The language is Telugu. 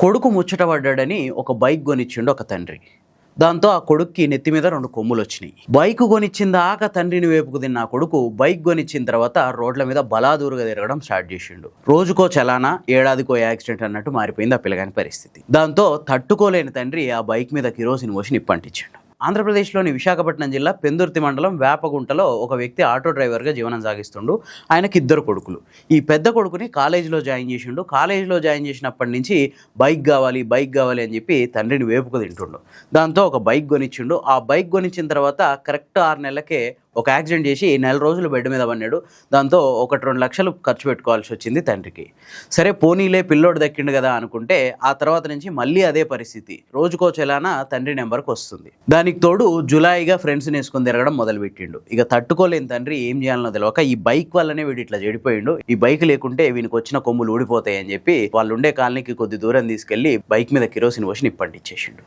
కొడుకు ముచ్చటపడ్డాడని ఒక బైక్ కొనిచ్చిండు ఒక తండ్రి. దాంతో ఆ కొడుక్కి నెత్తి మీద 2 కొమ్ములు వచ్చినాయి. బైక్ కొనిచ్చిన దాకా తండ్రిని వేపుకు తిన్న ఆ కొడుకు బైక్ కొనిచ్చిన తర్వాత రోడ్ల మీద బలాదూరుగా తిరగడం స్టార్ట్ చేసిండు. రోజుకో చలానా, ఏడాదికో యాక్సిడెంట్ అన్నట్టు మారిపోయింది ఆ పిల్లగాని పరిస్థితి. దాంతో తట్టుకోలేని తండ్రి ఆ బైక్ మీద కిరోసిన్ పోసి నిప్పంటించాడు. ఆంధ్రప్రదేశ్లోని విశాఖపట్నం జిల్లా పెందుర్తి మండలం వేపగుంటలో ఒక వ్యక్తి ఆటో డ్రైవర్గా జీవనం సాగిస్తుండు. ఆయనకి 2 కొడుకులు. ఈ పెద్ద కొడుకుని కాలేజీలో జాయిన్ చేసిండు. కాలేజీలో జాయిన్ చేసినప్పటి నుంచి బైక్ కావాలి అని చెప్పి తండ్రిని వేపుకు తింటుండు. దాంతో ఒక బైక్ కొనిచ్చిండు. ఆ బైక్ కొనిచ్చిన తర్వాత కరెక్ట్ 6 నెలలకే ఒక యాక్సిడెంట్ చేసి 4 రోజులు బెడ్ మీద పన్నాడు. దాంతో 1-2 లక్షలు ఖర్చు పెట్టుకోవాల్సి వచ్చింది తండ్రికి. సరే పోనీలే పిల్లోడు దక్కిండు కదా అనుకుంటే ఆ తర్వాత నుంచి మళ్ళీ అదే పరిస్థితి. రోజుకో చలానా తండ్రి నెంబర్కి వస్తుంది. దానికి తోడు జులాయిగా ఫ్రెండ్స్ని వేసుకొని తిరగడం మొదలుపెట్టిండు. ఇక తట్టుకోలేని తండ్రి ఏం చేయాలనో తెలియక ఈ బైక్ వల్లనే వీడు ఇట్లా చెడిపోయిండు, ఈ బైక్ లేకుంటే వీనికి వచ్చిన కొమ్ములు ఊడిపోతాయని చెప్పి వాళ్ళు ఉండే కాలనీకి కొద్ది దూరం తీసుకెళ్లి బైక్ మీద కిరోసిన్ పోసి నిప్పంటించేసిండు.